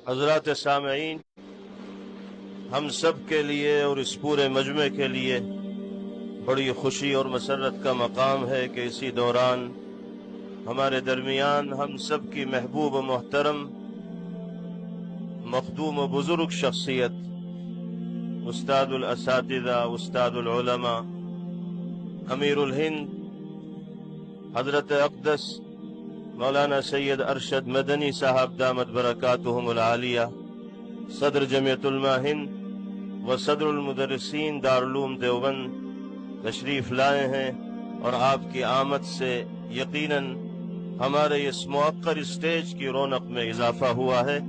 حضرات سامعین، ہم سب کے لیے اور اس پورے مجمع کے لیے بڑی خوشی اور مسرت کا مقام ہے کہ اسی دوران ہمارے درمیان ہم سب کی محبوب و محترم مخدوم و بزرگ شخصیت استاد الاساتذہ، استاد العلماء، امیر الہند حضرت اقدس مولانا سید ارشد مدنی صاحب دامت برکاتہم العالیہ، صدر جمعیت علماء ہند و صدر المدرسین دارالعلوم دیوبند تشریف لائے ہیں، اور آپ کی آمد سے یقیناً ہمارے اس موقر اسٹیج کی رونق میں اضافہ ہوا ہے۔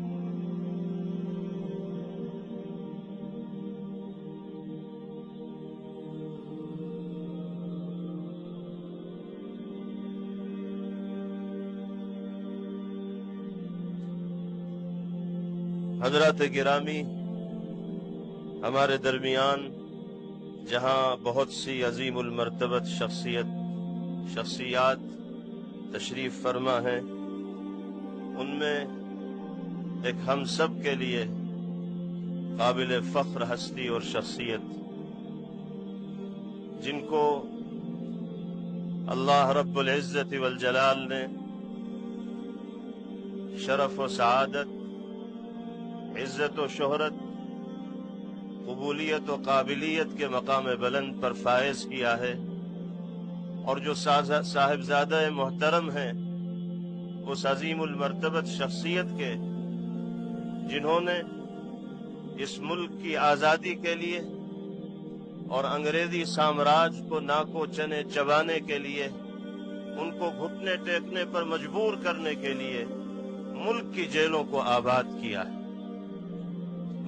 حضرات گرامی، ہمارے درمیان جہاں بہت سی عظیم المرتبت شخصیات تشریف فرما ہیں، ان میں ایک ہم سب کے لیے قابل فخر ہستی اور شخصیت جن کو اللہ رب العزت والجلال نے شرف و سعادت، عزت و شہرت، قبولیت و قابلیت کے مقام بلند پر فائز کیا ہے، اور جو صاحبزادہ محترم ہیں اس عظیم المرتبت شخصیت کے، جنہوں نے اس ملک کی آزادی کے لیے اور انگریزی سامراج کو ناکو چنے چبانے کے لیے، ان کو گھٹنے ٹیکنے پر مجبور کرنے کے لیے ملک کی جیلوں کو آباد کیا ہے،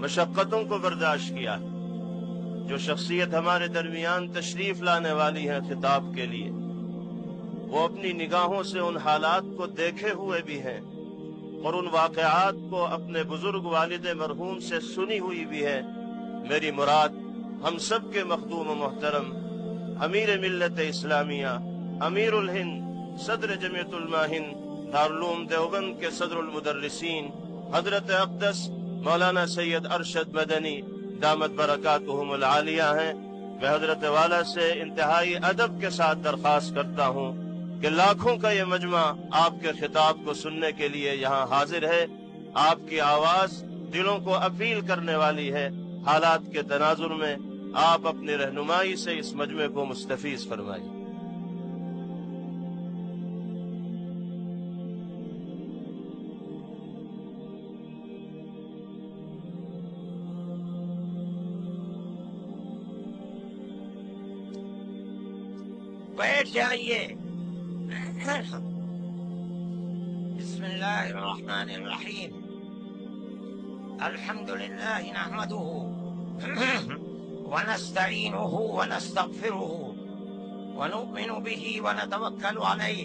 مشقتوں کو برداشت کیا ہے۔ جو شخصیت ہمارے درمیان تشریف لانے والی ہے خطاب کے لیے، وہ اپنی نگاہوں سے ان حالات کو دیکھے ہوئے بھی ہیں، اور ان واقعات کو اپنے بزرگ والد مرحوم سے سنی ہوئی بھی ہے۔ میری مراد ہم سب کے مخدوم و محترم امیر ملت اسلامیہ، امیر الہند، صدر جمعیت علماء ہند دارالعلوم دیوبند کے صدر المدرسین حضرت اقدس مولانا سید ارشد مدنی دامت برکاتہم العالیہ ہیں۔ میں حضرت والا سے انتہائی ادب کے ساتھ درخواست کرتا ہوں کہ لاکھوں کا یہ مجمع آپ کے خطاب کو سننے کے لیے یہاں حاضر ہے۔ آپ کی آواز دلوں کو اپیل کرنے والی ہے۔ حالات کے تناظر میں آپ اپنی رہنمائی سے اس مجمع کو مستفیض فرمائیے۔ بیٹھ جائیے۔ بسم اللہ الرحمن الرحیم۔ الحمد للہ نحمده ونستعینه ونستغفره ونؤمن به ونتوکل علیہ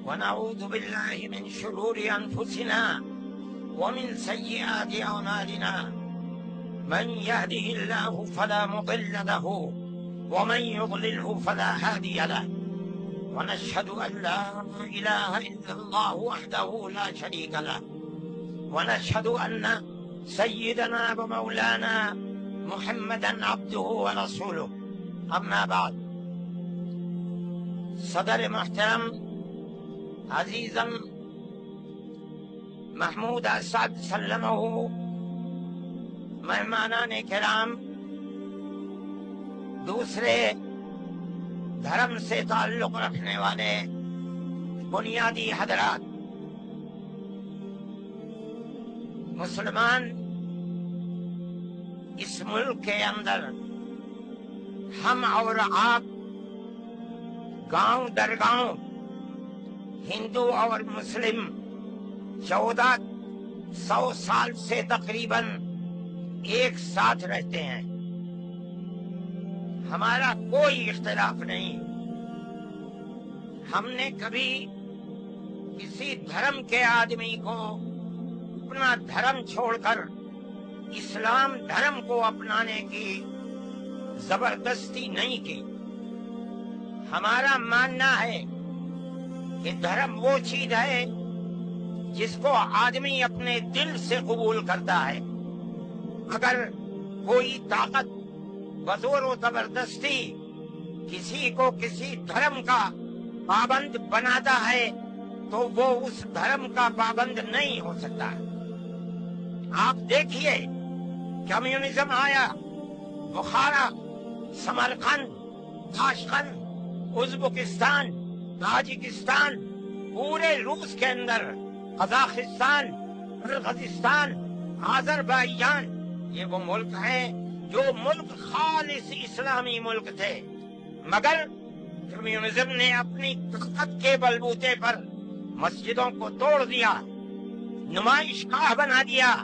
ونعوذ باللہ من شرور انفسنا ومن سیئات اعمالنا، من يهده الله فلا مضل له ومن يضلله فلا هادي له، ونشهد أن لا إله إلا الله وحده لا شريك له، ونشهد أن سيدنا ومولانا محمدا عبده ورسوله، أما بعد۔ صدر محترم عزیزم محمود اسعد سلمہ، مہمانان کرام، دوسرے دھرم سے تعلق رکھنے والے بنیادی حضرات، مسلمان اس ملک کے اندر ہم اور آپ گاؤں در گاؤں، ہندو اور مسلم 1400 سال سے تقریباً ایک ساتھ رہتے ہیں، ہمارا کوئی اختلاف نہیں۔ ہم نے کبھی کسی دھرم کے آدمی کو اپنا دھرم چھوڑ کر اسلام دھرم کو اپنانے کی زبردستی نہیں کی۔ ہمارا ماننا ہے کہ دھرم وہ چیز ہے جس کو آدمی اپنے دل سے قبول کرتا ہے۔ اگر کوئی طاقت بزور و زبردستی کسی کو کسی دھرم کا پابند بناتا ہے تو وہ اس دھرم کا پابند نہیں ہو سکتا۔ آپ دیکھیے کمیونزم آیا، بخارا، سمرقند، تاشقند، ازبکستان، تاجکستان، پورے روس کے اندر، قزاقستان، قرغیزستان، آذربائیجان، یہ وہ ملک ہیں جو ملک خالص اسلامی ملک تھے، مگر کمیونزم نے اپنی طاقت کے بلبوتے پر مسجدوں کو توڑ دیا، نمائش گاہ بنا دیا،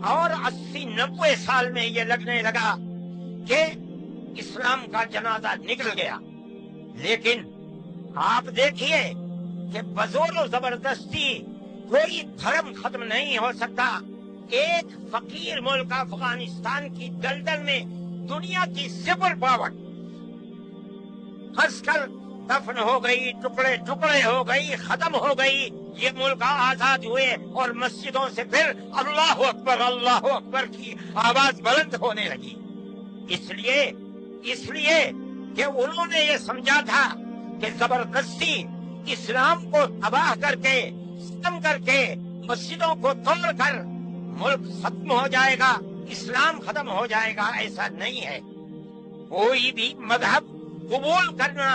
اور 80-90 سال میں یہ لگنے لگا کہ اسلام کا جنازہ نکل گیا۔ لیکن آپ دیکھیے کہ بزور و زبردستی کوئی دھرم ختم نہیں ہو سکتا۔ ایک فقیر ملک افغانستان کی دلدل میں دنیا کی سپر پاور پھنس کر دفن ہو گئی، ٹکڑے ٹکڑے ہو گئی، ختم ہو گئی۔ یہ ملک آزاد ہوئے اور مسجدوں سے پھر اللہ اکبر کی آواز بلند ہونے لگی۔ اس لیے کہ انہوں نے یہ سمجھا تھا کہ زبردستی اسلام کو تباہ کر کے، ختم کر کے، مسجدوں کو توڑ کر ملک ختم ہو جائے گا، اسلام ختم ہو جائے گا۔ ایسا نہیں ہے۔ کوئی بھی مذہب قبول کرنا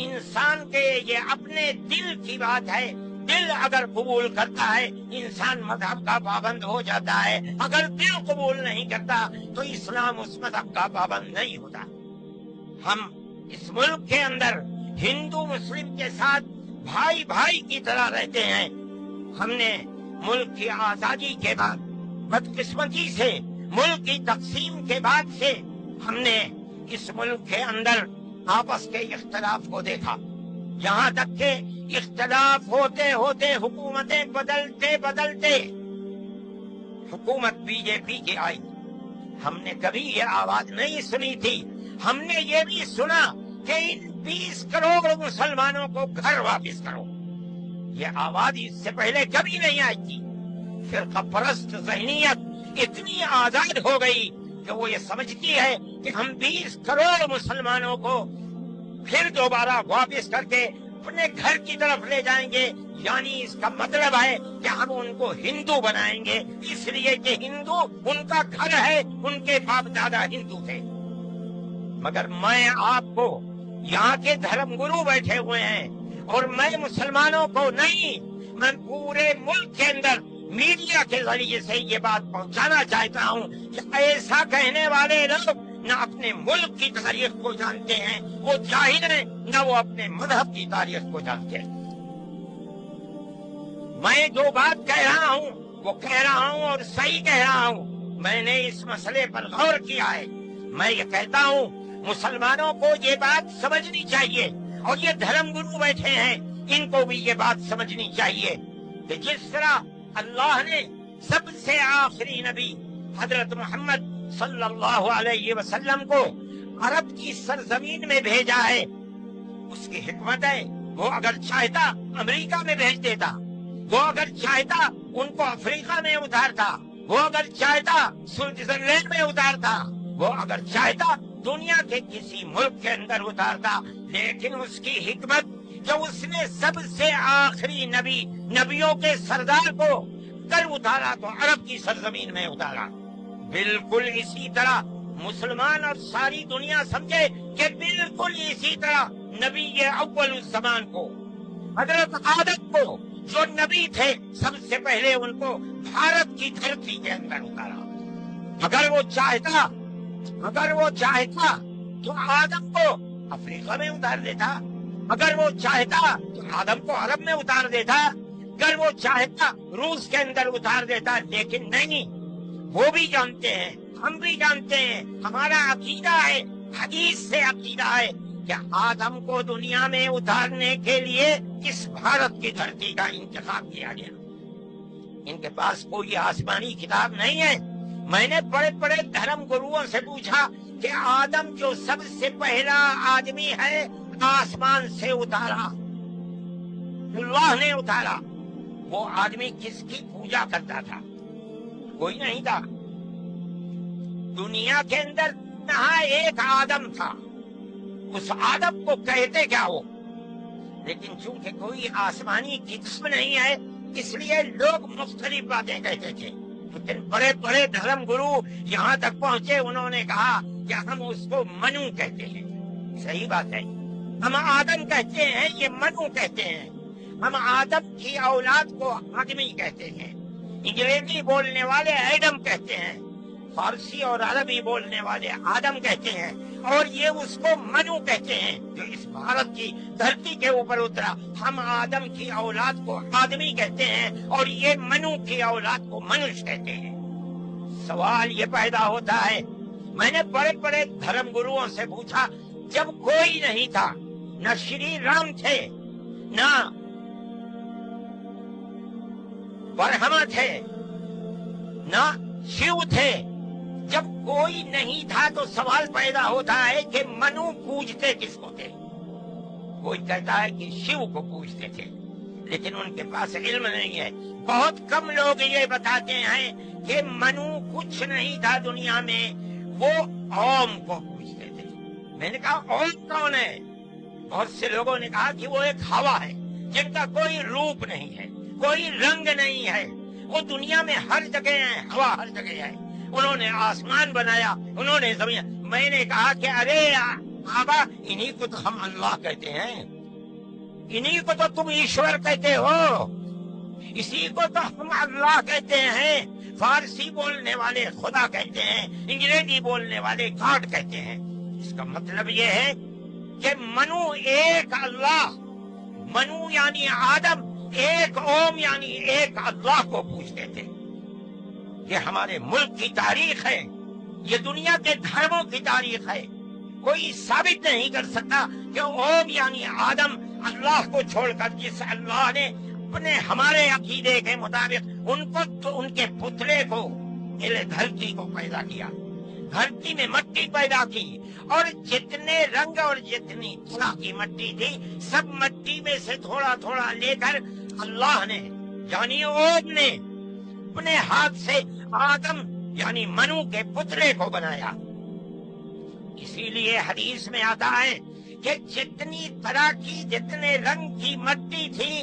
انسان کے یہ اپنے دل کی بات ہے۔ دل اگر قبول کرتا ہے انسان مذہب کا پابند ہو جاتا ہے، اگر دل قبول نہیں کرتا تو اسلام اس مذہب کا پابند نہیں ہوتا۔ ہم اس ملک کے اندر ہندو مسلم کے ساتھ بھائی بھائی کی طرح رہتے ہیں۔ ہم نے ملک کی آزادی کے بعد بدقسمتی سے، ملک کی تقسیم کے بعد سے، ہم نے اس ملک کے اندر آپس کے اختلاف کو دیکھا، یہاں تک کہ اختلاف ہوتے ہوتے حکومتیں بدلتے حکومت بی جے پی کی آئی۔ ہم نے کبھی یہ آواز نہیں سنی تھی۔ ہم نے یہ بھی سنا کہ ان 20 کروڑ مسلمانوں کو گھر واپس کرو۔ یہ آواز اس سے پہلے کبھی نہیں آئی تھی۔ فرقہ پرست ذہنیت اتنی آزاد ہو گئی کہ وہ یہ سمجھتی ہے کہ ہم 20 کروڑ مسلمانوں کو پھر دوبارہ واپس کر کے اپنے گھر کی طرف لے جائیں گے، یعنی اس کا مطلب ہے کہ ہم ان کو ہندو بنائیں گے، اس لیے کہ ہندو ان کا گھر ہے، ان کے باپ دادا ہندو تھے۔ مگر میں آپ کو، یہاں کے دھرم گرو بیٹھے ہوئے ہیں اور میں مسلمانوں کو نہیں، میں پورے ملک کے اندر میڈیا کے ذریعے سے یہ بات پہنچانا چاہتا ہوں کہ ایسا کہنے والے لوگ نہ اپنے ملک کی تاریخ کو جانتے ہیں، وہ جاہل ہیں، نہ وہ اپنے مذہب کی تاریخ کو جانتے ہیں۔ میں جو بات کہہ رہا ہوں وہ کہہ رہا ہوں اور صحیح کہہ رہا ہوں۔ میں نے اس مسئلے پر غور کیا ہے۔ میں یہ کہتا ہوں مسلمانوں کو یہ بات سمجھنی چاہیے، اور یہ دھرم گرو بیٹھے ہیں ان کو بھی یہ بات سمجھنی چاہیے کہ جس طرح اللہ نے سب سے آخری نبی حضرت محمد صلی اللہ علیہ وسلم کو عرب کی سرزمین میں بھیجا ہے، اس کی حکمت ہے۔ وہ اگر چاہتا امریکہ میں بھیج دیتا، وہ اگر چاہتا ان کو افریقہ میں اتارتا، وہ اگر چاہتا سوئٹزرلینڈ میں اتارتا، وہ اگر چاہتا دنیا کے کسی ملک کے اندر اتارتا، لیکن اس کی حکمت کہ اس نے سب سے آخری نبی، نبیوں کے سردار کو کر اتارا تو عرب کی سرزمین میں اتارا۔ بالکل اسی طرح مسلمان اور ساری دنیا سمجھے کہ بالکل اسی طرح نبی اول الزمان کو، حضرت آدم کو جو نبی تھے، سب سے پہلے ان کو بھارت کی دھرتی کے اندر اتارا۔ اگر وہ چاہتا تو آدم کو افریقہ میں اتار دیتا، اگر وہ چاہتا تو آدم کو عرب میں اتار دیتا، اگر وہ چاہتا روس کے اندر اتار دیتا، لیکن نہیں۔ وہ بھی جانتے ہیں، ہم بھی جانتے ہیں، ہمارا عقیدہ ہے، حدیث سے عقیدہ ہے کہ آدم کو دنیا میں اتارنے کے لیے اس بھارت کی دھرتی کا انتخاب کیا گیا۔ ان کے پاس کوئی آسمانی کتاب نہیں ہے۔ میں نے بڑے بڑے دھرم گروؤں سے پوچھا کہ آدم جو سب سے پہلا آدمی ہے آسمان سے اتارا، اللہ نے اتارا، وہ آدمی کس کی پوجا کرتا تھا؟ کوئی نہیں تھا دنیا کے اندر، نہا ایک آدم تھا، اس آدم کو کہتے کیا ہو؟ لیکن چونکہ کوئی آسمانی کتاب نہیں ہے اس لیے لوگ مختلف باتیں کہتے تھے، لیکن بڑے بڑے دھرم گرو یہاں تک پہنچے، انہوں نے کہا کہ ہم اس کو منو کہتے ہیں۔ صحیح بات ہے، ہم آدم کہتے ہیں، یہ منو کہتے ہیں۔ ہم آدم کی اولاد کو آدمی کہتے ہیں، انگریزی بولنے والے ایڈم کہتے ہیں، فارسی اور عربی بولنے والے آدم کہتے ہیں، اور یہ اس کو منو کہتے ہیں جو اس بھارت کی دھرتی کے اوپر اترا۔ ہم آدم کی اولاد کو آدمی کہتے ہیں اور یہ منو کی اولاد کو منش کہتے ہیں۔ سوال یہ پیدا ہوتا ہے، میں نے بڑے بڑے دھرم گروؤں سے پوچھا، جب کوئی نہیں تھا، نہ شری رام تھے، نہ برہما تھے، نہ شیو تھے، جب کوئی نہیں تھا تو سوال پیدا ہوتا ہے کہ منو پوجتے کس کو تھے؟ کوئی کہتا ہے کہ شیو کو پوجتے تھے، لیکن ان کے پاس علم نہیں ہے۔ بہت کم لوگ یہ بتاتے ہیں کہ منو کچھ نہیں تھا دنیا میں، وہ اوم کو پوجتے تھے۔ میں نے کہا اوم کون ہے؟ بہت سے لوگوں نے کہا کہ وہ ایک ہوا ہے جن کا کوئی روپ نہیں ہے، کوئی رنگ نہیں ہے، وہ دنیا میں ہر جگہ ہے، ہوا ہر جگہ ہے۔ انہوں نے آسمان بنایا، انہوں نے زمین۔ میں نے کہا کہ ارے بابا، انہی کو تو ہم اللہ کہتے ہیں، انہی کو تو تم ایشور کہتے ہو، اسی کو تو ہم اللہ کہتے ہیں۔ فارسی بولنے والے خدا کہتے ہیں، انگریزی بولنے والے گاڈ کہتے ہیں۔ اس کا مطلب یہ ہے کہ منو ایک اللہ، منو یعنی آدم، ایک اوم یعنی ایک اللہ کو پوچھتے تھے۔ یہ ہمارے ملک کی تاریخ ہے، یہ دنیا کے دھرموں کی تاریخ ہے۔ کوئی ثابت نہیں کر سکتا کہ اوم یعنی آدم اللہ کو چھوڑ کر، جس اللہ نے اپنے ہمارے عقیدے کے مطابق ان کو تو ان کے پتلے کو دھرتی کو پیدا کیا، دھرتی میں مٹی پیدا کی، اور جتنے رنگ اور جتنی طرح کی مٹی تھی سب مٹی میں سے تھوڑا تھوڑا لے کر اللہ نے یعنی اوم نے اپنے ہاتھ سے آدم یعنی منو کے پتلے کو بنایا۔ اسی لیے حدیث میں آتا ہے کہ جتنی طرح کی، جتنے رنگ کی مٹی تھی،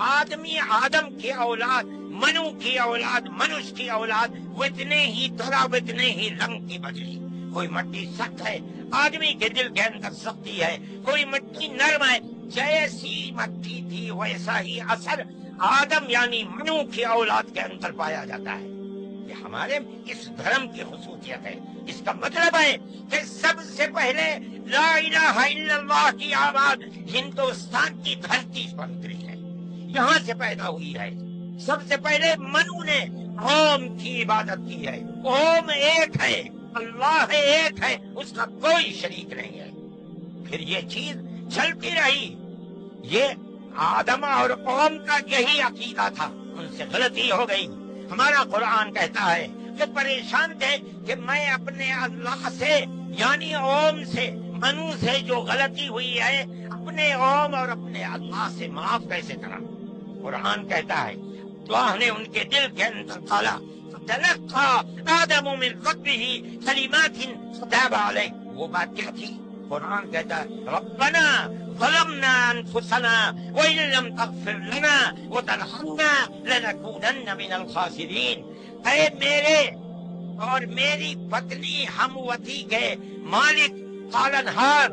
آدمی آدم کی اولاد، منو کی اولاد، منش کی اولاد، اتنے ہی طرح اتنے ہی رنگ کی بدلی۔ کوئی مٹی سخت ہے، آدمی کے دل کے اندر سختی ہے، کوئی مٹی نرم ہے، جیسی مٹی تھی ویسا ہی اثر آدم یعنی منو کی اولاد کے اندر پایا جاتا ہے۔ یہ ہمارے اس دھرم کی خصوصیت ہے۔ اس کا مطلب ہے کہ سب سے پہلے لا الہ الا اللہ کی آواز ہندوستان کی دھرتی پر اتری ہے، یہاں سے پیدا ہوئی ہے۔ سب سے پہلے منو نے اوم کی عبادت کی ہے۔ اوم ایک ہے، اللہ ایک ہے، اس کا کوئی شریک نہیں ہے۔ پھر یہ چیز چلتی رہی۔ یہ آدم اور اوم کا یہی عقیدہ تھا، ان سے غلطی ہو گئی۔ ہمارا قرآن کہتا ہے کہ پریشان تھے کہ میں اپنے اللہ سے یعنی اوم سے، منو سے جو غلطی ہوئی ہے، اپنے اوم اور اپنے اللہ سے معاف کیسے کرا؟ قرآن کہتا ہے اللہ نے ان کے دل کے اندر ڈالا، تلقى آدم من ربه كلمات فتاب عليه۔ وہ بات کیا تھی؟ قرآن کہتا ہے ربنا ظلمنا انفسنا وان لم تغفر لنا وترحمنا لنكونن من الخاسرين۔ اے میرے اور میری پتنی ہموتی کے مالک پالنہار،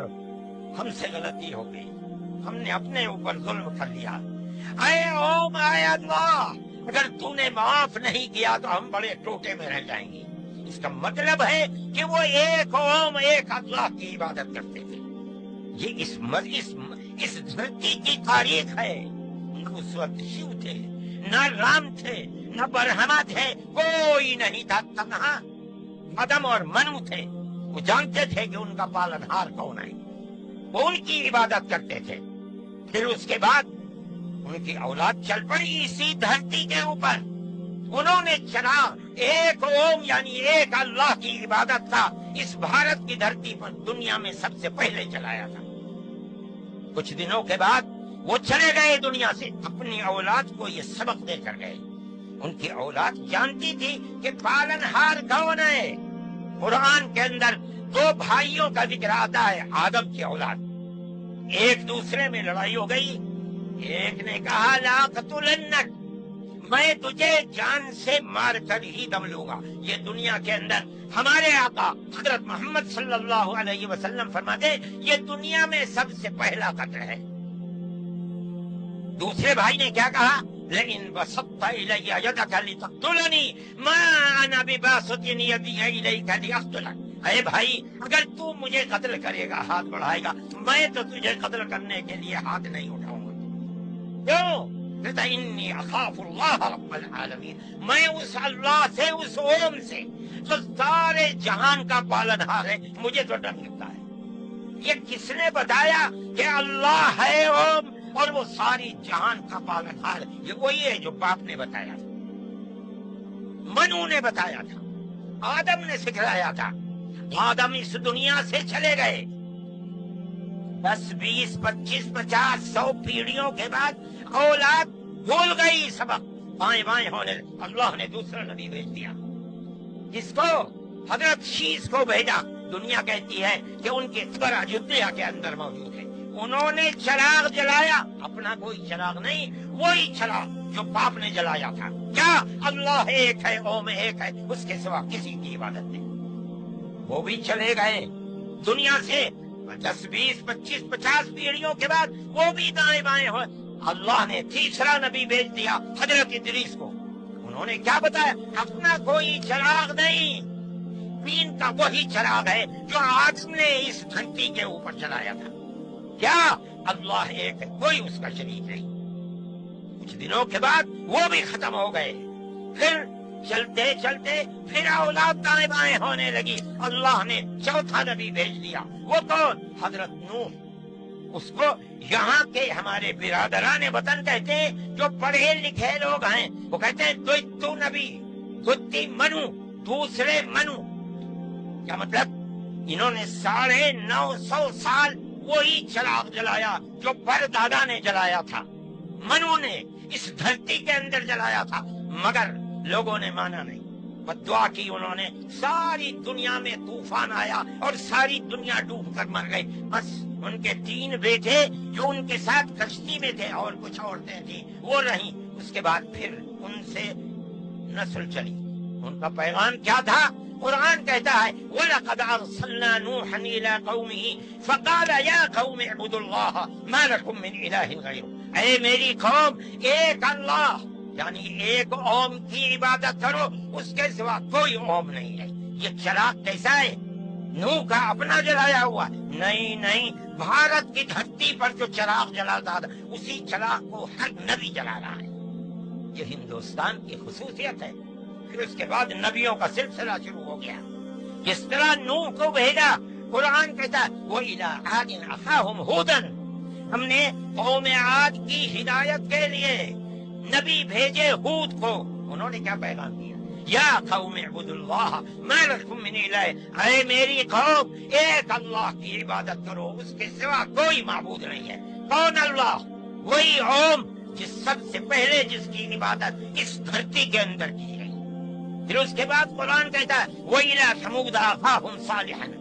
ہم سے غلطی ہو گئی، ہم نے اپنے اوپر ظلم کر لیا۔ اے اوم، اے اللہ، اگر تو نے معاف نہیں کیا تو ہم بڑے ٹوٹے میں رہ جائیں گے۔ اس کا مطلب ہے کہ وہ ایک اوم، ایک اللہ کی عبادت کرتے تھے۔ یہ اس دھرتی کی تاریخ ہے۔ نہ اس وقت شیو تھے، نہ رام تھے، نہ برہما تھے، کوئی نہیں تھا، تنہا آدم اور منو تھے۔ وہ جانتے تھے کہ ان کا پالنہار کون ہے، وہ ان کی عبادت کرتے تھے۔ پھر اس کے بعد ان کی اولاد چل پڑی اسی دھرتی کے اوپر، انہوں نے چلا ایک اوم یعنی ایک اللہ کی عبادت کا اس بھارت کی دھرتی پر دنیا میں سب سے پہلے چلایا تھا۔ کچھ دنوں کے بعد وہ چلے گئے دنیا سے، اپنی اولاد کو یہ سبق دے کر گئے۔ ان کی اولاد جانتی تھی کہ پالنہار کون ہے۔ قرآن کے اندر 2 بھائیوں کا ذکر آتا ہے، آدم کی اولاد، ایک دوسرے میں لڑائی ہو گئی، ایک نے کہا لا قتلنک، میں تجھے جان سے مار کر ہی دم لوں گا۔ یہ دنیا کے اندر ہمارے آقا حضرت محمد صلی اللہ علیہ وسلم فرماتے یہ دنیا میں سب سے پہلا قتل ہے۔ دوسرے بھائی نے کیا کہا؟ لئن بسطت الی یدک لتقتلنی ما انا بباسط یدی الیک لاقتلک، اے بھائی اگر تو مجھے قتل کرے گا، ہاتھ بڑھائے گا، میں تو تجھے قتل کرنے کے لیے ہاتھ نہیں اٹھاؤں گا۔ کیوں؟ کہتا انی اخاف اللہ رب العالمین، میں اس اللہ سے، اس اوم سے جو سارے جہان کا پالنہار ہے، مجھے تو ڈر لگتا ہے۔ یہ کس نے بتایا کہ اللہ ہے اوم اور وہ ساری جہان کا پالنہار؟ یہ وہی ہے جو باپ نے بتایا تھا، منو نے بتایا تھا، آدم نے سکھلایا تھا۔ آدم اس دنیا سے چلے گئے، 10 20 25 50 100 پیڑھیوں کے بعد اولاد بھول گئی سبق، بائیں بائیں ہونے، اللہ نے دوسرا نبی بھیج دیا، جس کو حضرت شیس کو بھیجا۔ دنیا کہتی ہے کہ ان کے قبر اجودھیا کے اندر موجود ہے۔ انہوں نے چراغ جلایا، اپنا کوئی چراغ نہیں، وہی چراغ جو باپ نے جلایا تھا۔ کیا؟ اللہ ایک ہے، اوم ایک ہے، اس کے سوا کسی کی عبادت نہیں۔ وہ بھی چلے گئے دنیا سے 10 20 25 50 پیڑھیوں کے بعد، وہ بھی دائیں بائیں ہوئے۔ اللہ نے تیسرا نبی بھیج دیا حضرت ادریس کو۔ انہوں نے کیا بتایا؟ اپنا کوئی چراغ نہیں، دین کا وہی چراغ ہے جو آدم نے اس دھرتی کے اوپر جلایا تھا۔ کیا؟ اللہ ایک ہے، کوئی اس کا شریک نہیں۔ کچھ دنوں کے بعد وہ بھی ختم ہو گئے، پھر چلتے چلتے پھر اولاد دائیں بائیں ہونے لگی۔ اللہ نے چوتھا نبی بھیج دیا، وہ کون؟ حضرت نوح۔ اس کو یہاں کے ہمارے برادران وطن کہتے ہیں، جو پڑھے لکھے لوگ ہیں، وہ کہتے ہیں تو نبی، دوتی منو، دوسرے منو۔ کیا مطلب؟ انہوں نے 950 سال وہی چراغ جلایا جو پردادا نے جلایا تھا، منو نے اس دھرتی کے اندر جلایا تھا، مگر لوگوں نے مانا نہیں، بددعا کی انہوں نے، ساری دنیا میں طوفان آیا اور ساری دنیا ڈوب کر مر گئی۔ بس ان کے 3 بیٹے جو ان کے ساتھ کشتی میں تھے اور کچھ عورتیں تھیں وہ رہیں۔ اس کے بعد پھر ان سے نسل چلی۔ ان کا پیغام کیا تھا؟ قرآن کہتا ہے وَلَقَدْ أَرْسَلْنَا نُوحًا إِلَىٰ قَوْمِهِ فَقَالَ يَا قَوْمِ اعْبُدُوا اللَّهَ مَا لَكُم مِّنْ إِلَٰهٍ غَيْرُهُ، اے میری قوم، ایک اللہ یعنی ایک اوم کی عبادت کرو، اس کے سوا کوئی اوم نہیں ہے۔ یہ چراغ کیسا ہے؟ نوح کا اپنا جلایا ہوا؟ نہیں، بھارت کی دھرتی پر جو چراغ جلاتا تھا اسی چراغ کو ہر نبی جلا رہا ہے۔ یہ ہندوستان کی خصوصیت ہے۔ پھر اس کے بعد نبیوں کا سلسلہ شروع ہو گیا۔ جس طرح نوح کو بھیجا، قرآن کہتا ہے وَإِلَىٰ عَادٍ أَخَاهُمْ هُودًا، ہم نے قوم عاد کی ہدایت کے لیے نبی بھیجے ہود کو۔ انہوں نے کیا پیغام دیا؟ یا قوم اعبدوا اللہ ما لکم من الہ، اے میری قوم ایک اللہ کی عبادت کرو، اس کے سوا کوئی معبود نہیں ہے۔ کون اللہ؟ وہی اوم جس سب سے پہلے جس کی عبادت اس دھرتی کے اندر کی گئی۔ پھر اس کے بعد قرآن کہتا ہے وَإِلَىٰ ثَمُودَ أَخَاهُمْ صَالِحًا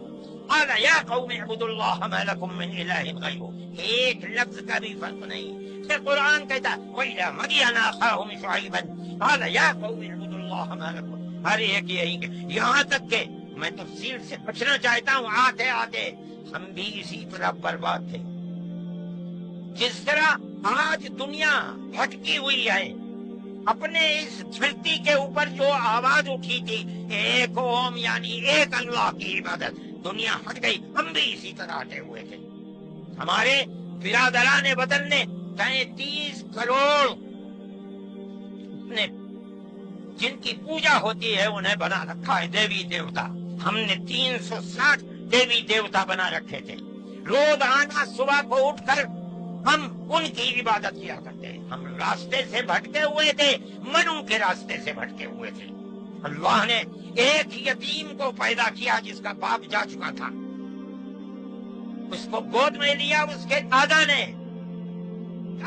قَالَ يَا قَوْمِ اعْبُدُوا اللَّهَ مَا لَكُم مِّنْ إِلَٰهٍ غَيْرُهُ، ایک لفظ کا بھی فرق نہیں۔ پھر قرآن کہتا ہے وَإِلَىٰ مَدْيَنَ أَخَاهُمْ شُعَيْبًا قَالَ يَا قَوْمِ اعْبُدُوا اللَّهَ مَا لَكُم، ہر ایک یہی کہ یہاں تک کہ میں تفصیل سے بچنا چاہتا ہوں، آتے آتے ہم بھی اسی طرح برباد تھے۔ جس طرح آج دنیا بھٹکی ہوئی ہے، اپنے اس دھرتی کے اوپر جو آواز اٹھی تھی ایک اوم یعنی ایک اللہ کی عبادت، دنیا ہٹ گئی، ہم بھی اسی طرح ہٹے ہوئے تھے۔ ہمارے برادران وطن نے 33 کروڑ نے جن کی پوجا ہوتی ہے انہیں بنا رکھا ہے دیوی دیوتا۔ ہم نے 360 دیوی دیوتا بنا رکھے تھے۔ روز آنا، صبح کو اٹھ کر ہم ان کی عبادت کیا کرتے ہیں۔ ہم راستے سے بھٹکے ہوئے تھے، منو کے راستے سے بھٹکے ہوئے تھے۔ اللہ نے ایک یتیم کو پیدا کیا جس کا باپ جا چکا تھا، اس کو گود میں لیا اس کے دادا نے،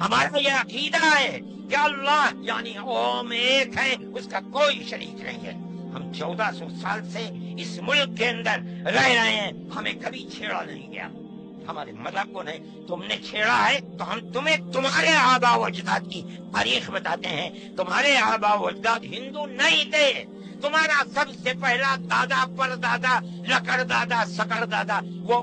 ہمارا یہ عقیدہ ہے کہ اللہ یعنی اوم ایک ہے، اس کا کوئی شریک نہیں ہے۔ ہم 1400 سال سے اس ملک کے اندر رہ رہے ہیں، ہمیں کبھی چھیڑا نہیں گیا، ہمارے مذہب کو نہیں۔ تم نے چھیڑا ہے تو ہم تمہیں تمہارے آباء و اجداد کی تاریخ بتاتے ہیں۔ تمہارے آباء و اجداد ہندو نہیں تھے، تمہارا سب سے پہلا دادا پر دادا لکڑ دادا سکڑ دادا وہ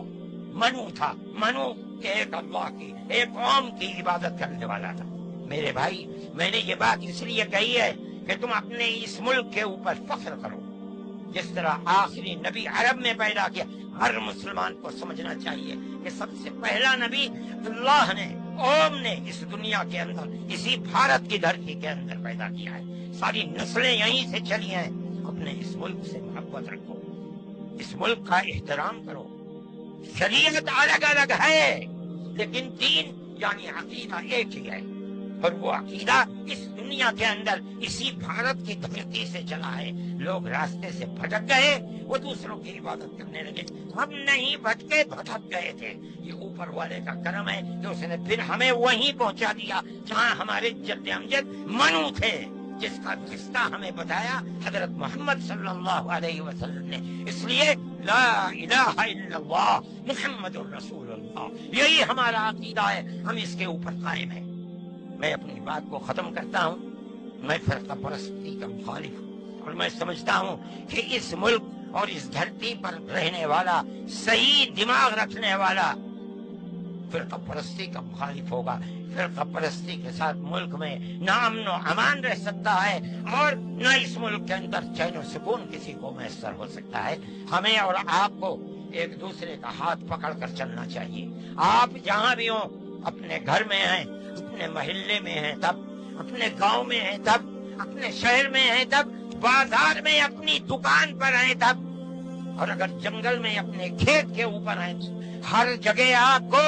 منو تھا۔ منو ایک اللہ کی، ایک قوم کی عبادت کرنے والا تھا۔ میرے بھائی، میں نے یہ بات اس لیے کہی ہے کہ تم اپنے اس ملک کے اوپر فخر کرو۔ جس طرح آخری نبی عرب میں پیدا کیا، ہر مسلمان کو سمجھنا چاہیے کہ سب سے پہلا نبی اللہ نے، اوم نے اس دنیا کے اندر، اسی بھارت کی دھرتی کے اندر پیدا کیا ہے۔ ساری نسلیں یہیں سے چلی ہیں۔ اپنے اس ملک سے محبت رکھو، اس ملک کا احترام کرو۔ شریعت الگ الگ ہے لیکن دین یعنی عقیدہ ایک ہی ہے، اور وہ عقیدہ اس دنیا کے اندر اسی بھارت کی دھرتی سے چلا ہے۔ لوگ راستے سے بھٹک گئے، وہ دوسروں کی عبادت کرنے لگے۔ ہم نہیں بھٹکے، بھٹک گئے تھے۔ یہ اوپر والے کا کرم ہے کہ اس نے پھر ہمیں وہیں پہنچا دیا جہاں ہمارے جد امجد منو تھے، جس کا قصہ ہمیں بتایا حضرت محمد صلی اللہ علیہ وسلم نے۔ اس لیے لا الہ الا اللہ محمد الرسول اللہ، یہی ہمارا عقیدہ ہے، ہم اس کے اوپر قائم ہیں۔ میں اپنی بات کو ختم کرتا ہوں۔ میں فرقہ پرستی کا مخالف ہوں، اور میں سمجھتا ہوں کہ اس ملک اور اس دھرتی پر رہنے والا، صحیح دماغ رکھنے والا فرقہ پرستی کا مخالف ہوگا۔ فرقہ پرستی کے ساتھ ملک میں نہ امن و امان رہ سکتا ہے، اور نہ اس ملک کے اندر چین و سکون کسی کو میسر ہو سکتا ہے۔ ہمیں اور آپ کو ایک دوسرے کا ہاتھ پکڑ کر چلنا چاہیے۔ آپ جہاں بھی ہوں، اپنے گھر میں ہیں، اپنے محلے میں ہیں تب، اپنے گاؤں میں ہیں تب، اپنے شہر میں ہیں تب، بازار میں اپنی دکان پر ہیں تب، اور اگر جنگل میں اپنے کھیت کے اوپر ہیں، ہر جگہ آپ کو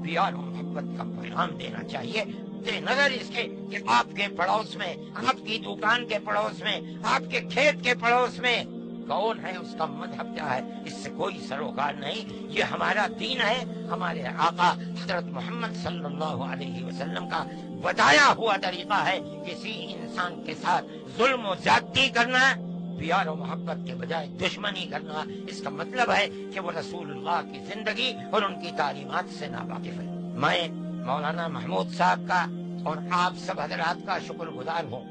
پیار و محبت کا پیغام دینا چاہیے، بے نظر اس کے کہ آپ کے پڑوس میں، آپ کی دکان کے پڑوس میں، آپ کے کھیت کے پڑوس میں کون ہے، اس کا مذہب کیا ہے، اس سے کوئی سروکار نہیں۔ یہ ہمارا دین ہے، ہمارے آقا حضرت محمد صلی اللہ علیہ وسلم کا بتایا ہوا طریقہ ہے۔ کسی انسان کے ساتھ ظلم و زیادتی کرنا، پیار و محبت کے بجائے دشمنی کرنا، اس کا مطلب ہے کہ وہ رسول اللہ کی زندگی اور ان کی تعلیمات سے ناواقف ہے۔ میں مولانا محمود صاحب کا اور آپ سب حضرات کا شکر گزار ہوں۔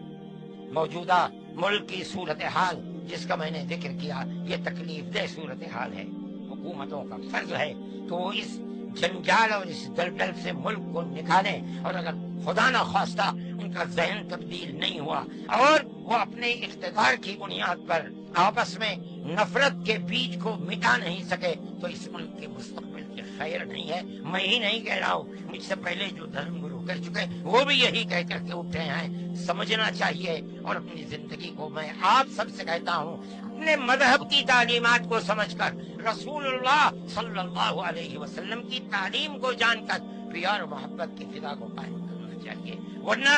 موجودہ ملک کی صورتحال جس کا میں نے ذکر کیا، یہ تکلیف دہ صورتحال ہے۔ حکومتوں کا فرض ہے کہ وہ اس جنجال اور اس دلدل سے ملک کو نکالیں، اور اگر خدا نہ خواستہ ان کا ذہن تبدیل نہیں ہوا اور وہ اپنے اقتدار کی بنیاد پر آپس میں نفرت کے بیج کو مٹا نہیں سکے تو اس ملک کے مستقبل کی خیر نہیں ہے۔ میں ہی نہیں کہہ رہا ہوں، مجھ سے پہلے جو دھرم گرو کہہ چکے وہ بھی یہی کہہ کر کے اٹھے ہیں۔ سمجھنا چاہیے، اور اپنی زندگی کو میں آپ سب سے کہتا ہوں، اپنے مذہب کی تعلیمات کو سمجھ کر، رسول اللہ صلی اللہ علیہ وسلم کی تعلیم کو جان کر پیار و محبت کی فضا کو قائم کرنا چاہیے، ورنہ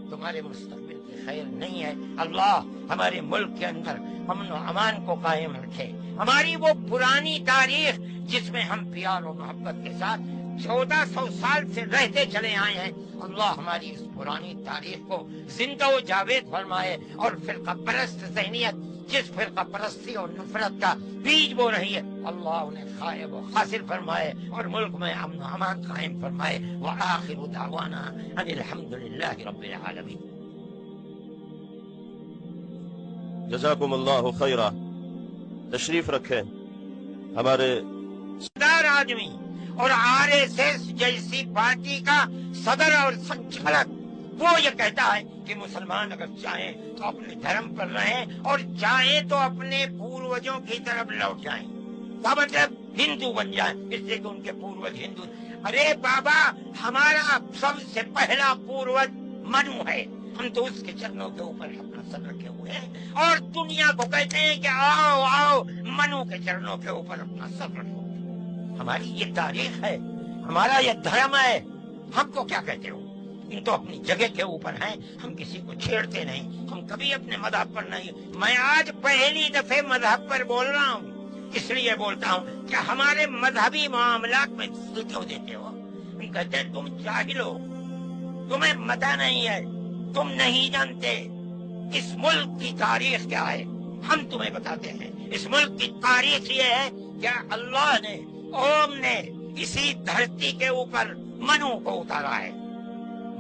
تمہارے مستقبل کی خیر نہیں ہے۔ اللہ ہمارے ملک کے اندر امن و امان کو قائم رکھے۔ ہماری وہ پرانی تاریخ جس میں ہم پیار و محبت کے ساتھ 1400 سال سے رہتے چلے آئے ہیں، اللہ ہماری اس پرانی تاریخ کو زندہ و جاوید فرمائے، اور فرقہ پرست ذہنیت جس فرقہ پرستی اور نفرت کا بیج بو رہی ہے، اللہ انہیں خائب و خاسر فرمائے، اور ملک میں امن و امان قائم فرمائے۔ وآخر دعوانا ان الحمدللہ رب العالمین۔ جزاکم اللہ خیرہ۔ تشریف رکھیں ہمارے صدر آدمی اور RSS جیسی پارٹی کا صدر اور سنچالک، وہ یہ کہتا ہے کہ مسلمان اگر چاہیں تو اپنے دھرم پر رہیں اور چاہیں تو اپنے پوروجوں کی طرف لوٹ جائیں، کیا مطلب ہندو بن جائیں، اس لیے کہ ان کے پوروج ہندو۔ ارے بابا، ہمارا سب سے پہلا پوروج منو ہے، ہم تو اس کے چرنوں کے اوپر اپنا سر رکھے ہوئے ہیں، اور دنیا کو کہتے ہیں کہ آؤ آؤ منو کے چرنوں کے اوپر اپنا سر رکھو۔ ہماری یہ تاریخ ہے، ہمارا یہ دھرم ہے، ہم کو کیا کہتے ہو؟ ان تو اپنی جگہ کے اوپر ہیں، ہم کسی کو چھیڑتے نہیں، ہم کبھی اپنے مذہب پر نہیں۔ میں آج پہلی دفعہ مذہب پر بول رہا ہوں، اس لیے بولتا ہوں کہ ہمارے مذہبی معاملات میں کیوں دیتے ہو؟ کہتے ہیں تم جاہل ہو، تمہیں پتہ نہیں ہے، تم نہیں جانتے اس ملک کی تاریخ کیا ہے۔ ہم تمہیں بتاتے ہیں اس ملک کی تاریخ یہ ہے کہ اللہ نے اوم نے اسی دھرتی کے اوپر منو کو اتارا ہے،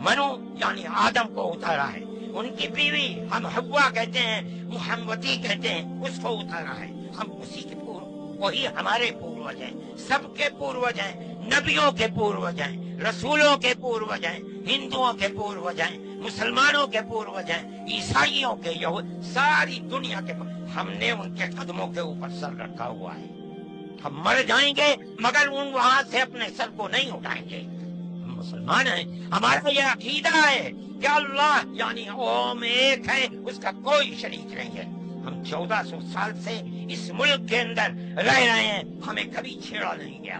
منو یعنی آدم کو اتارا ہے، ان کی بیوی ہم حوا کہتے ہیں، محمدی کہتے ہیں، اس کو اتارا ہے۔ ہم اسی کے وہی ہمارے پوروج ہیں، سب کے پوروج ہیں، نبیوں کے پوروج ہیں، رسولوں کے پوروج ہیں، ہندوؤں کے پوروج ہیں، مسلمانوں کے پوروج ہیں، عیسائیوں کے، ساری دنیا کے ہم نے ان کے قدموں کے اوپر سر رکھا ہوا ہے۔ ہم مر جائیں گے مگر وہاں سے اپنے سر کو نہیں اٹھائیں گے۔ ہم مسلمان ہیں، ہمارا یہ عقیدہ ہے کہ اللہ یعنی اوم ایک ہے، اس کا کوئی شریک نہیں ہے۔ ہم 1400 سال سے اس ملک کے اندر رہ رہے ہیں، ہمیں کبھی چھیڑا نہیں گیا،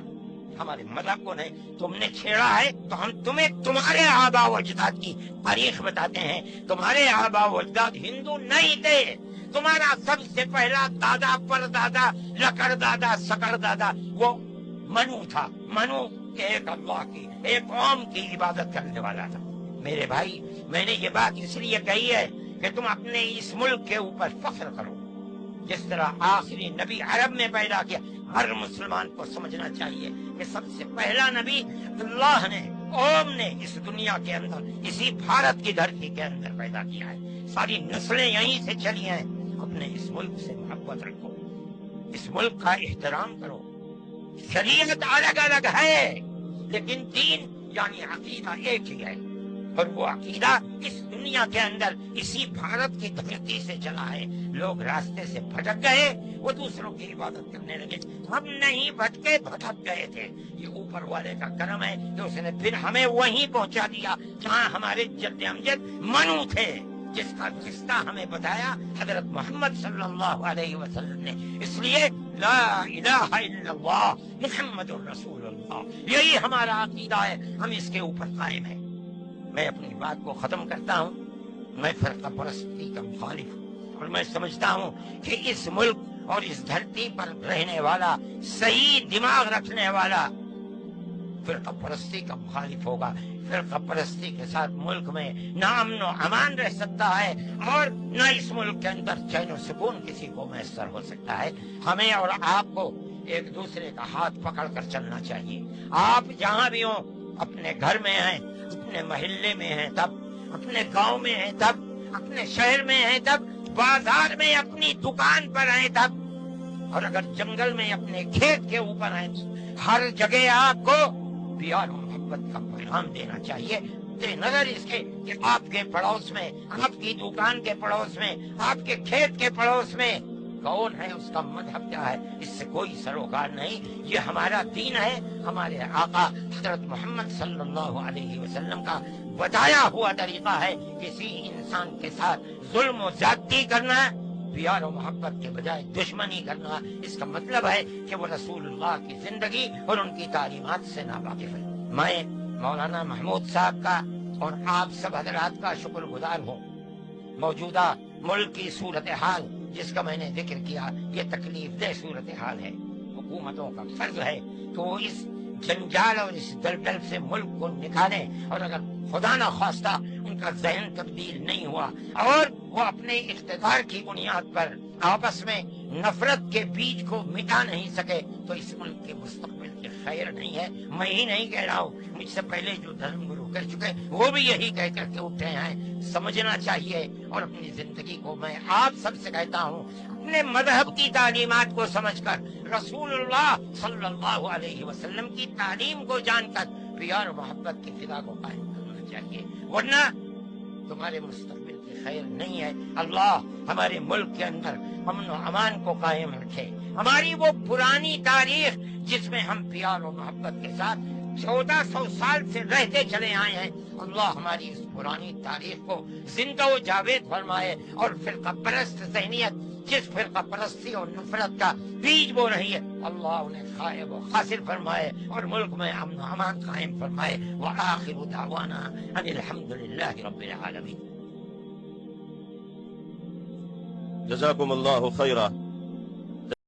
ہمارے مذہب کو نہیں۔ تم نے چھیڑا ہے تو ہم تمہیں تمہارے آبا و اجداد کی تاریخ بتاتے ہیں۔ تمہارے آبا و اجداد ہندو نہیں تھے، تمہارا سب سے پہلا دادا پر دادا لکڑ دادا سکڑ دادا وہ منو تھا۔ منو ایک اللہ کی، ایک قوم کی عبادت کرنے والا تھا۔ میرے بھائی، میں نے یہ بات اس لیے کہی ہے کہ تم اپنے اس ملک کے اوپر فخر کرو۔ جس طرح آخری نبی عرب میں پیدا کیا، ہر مسلمان کو سمجھنا چاہیے کہ سب سے پہلا نبی اللہ نے اوم نے اس دنیا کے اندر، اسی بھارت کی دھرتی کے اندر پیدا کیا ہے۔ ساری نسلیں یہیں سے چلی ہیں۔ اپنے اس ملک سے محبت رکھو، اس ملک کا احترام کرو۔ شریعت الگ الگ ہے لیکن دین یعنی عقیدہ ایک ہی ہے، اور وہ عقیدہ اس دنیا کے اندر اسی بھارت کی دھرتی سے چلا ہے۔ لوگ راستے سے بھٹک گئے، وہ دوسروں کی عبادت کرنے لگے۔ ہم نہیں بھٹکے، بھٹک گئے تھے۔ یہ اوپر والے کا کرم ہے کہ اس نے پھر ہمیں وہیں پہنچا دیا جہاں ہمارے جد امجد منو تھے، جس کا رشتہ ہمیں بتایا حضرت محمد صلی اللہ علیہ وسلم نے۔ اس لیے لا الہ الا اللہ محمد الرسول اللہ، یہی ہمارا عقیدہ ہے، ہم اس کے اوپر قائم ہیں۔ میں اپنی بات کو ختم کرتا ہوں۔ میں فرقہ پرستی کا مخالف ہوں، اور میں سمجھتا ہوں کہ اس ملک اور اس دھرتی پر رہنے والا، صحیح دماغ رکھنے والا فرقہ پرستی کا مخالف ہوگا۔ فرقہ پرستی کے ساتھ ملک میں نہ امن و امان رہ سکتا ہے، اور نہ اس ملک کے اندر چین و سکون کسی کو میسر ہو سکتا ہے۔ ہمیں اور آپ کو ایک دوسرے کا ہاتھ پکڑ کر چلنا چاہیے۔ آپ جہاں بھی ہوں، اپنے گھر میں ہیں، اپنے محلے میں ہیں تب، اپنے گاؤں میں ہیں تب، اپنے شہر میں ہیں تب، بازار میں اپنی دکان پر ہیں تب، اور اگر جنگل میں اپنے کھیت کے اوپر ہیں، ہر جگہ آپ کو پیار و محبت کا پیغام دینا چاہیے۔ نظر اس کے کہ آپ کے پڑوس میں، آپ کی دکان کے پڑوس میں، آپ کے کھیت کے پڑوس میں کون ہے، اس کا مذہب کیا ہے، اس سے کوئی سروکار نہیں۔ یہ ہمارا دین ہے، ہمارے آقا حضرت محمد صلی اللہ علیہ وسلم کا بتایا ہوا طریقہ ہے۔ کسی انسان کے ساتھ ظلم و زیادتی کرنا، پیار و محبت کے بجائے دشمنی کرنا، اس کا مطلب ہے کہ وہ رسول اللہ کی زندگی اور ان کی تعلیمات سے ناواقف ہے۔ میں مولانا محمود صاحب کا اور آپ سب حضرات کا شکر گزار ہوں۔ موجودہ ملک کی صورتحال جس کا میں نے ذکر کیا، یہ تکلیف دہ صورتحال ہے۔ حکومتوں کا فرض ہے کہ وہ اس جنجال اور اس دلدل سے ملک کو نکالیں، اور اگر خدا نہ خواستہ ان کا ذہن تبدیل نہیں ہوا اور وہ اپنے اقتدار کی بنیاد پر آپس میں نفرت کے بیج کو مٹا نہیں سکے تو اس ملک کے مستقبل کی خیر نہیں ہے۔ میں ہی نہیں کہہ رہا ہوں، مجھ سے پہلے جو دھرم گرو کر چکے وہ بھی یہی کہہ کر کے اٹھے ہیں۔ سمجھنا چاہیے، اور اپنی زندگی کو میں آپ سب سے کہتا ہوں، اپنے مذہب کی تعلیمات کو سمجھ کر، رسول اللہ صلی اللہ علیہ وسلم کی تعلیم کو جان کر پیار و محبت کی فضا کو قائم کرنا چاہیے، ورنہ تمہارے مستقبل کی خیر نہیں ہے۔ اللہ ہمارے ملک کے اندر امن و امان کو قائم رکھے۔ ہماری وہ پرانی تاریخ جس میں ہم پیار و محبت کے ساتھ 1400 سال سے رہتے چلے آئے ہیں، اللہ ہماری اس پرانی تاریخ کو زندہ و جاوید فرمائے، اور فرقہ پرست ذہنیت جس فرقہ پرستی اور نفرت کا بیج بو رہی ہے، اللہ انہیں خائب و خاسر فرمائے، اور ملک میں امن و امان قائم فرمائے۔ وآخر دعوانا ان الحمد للہ رب العالمین۔ جزاکم اللہ خیرہ۔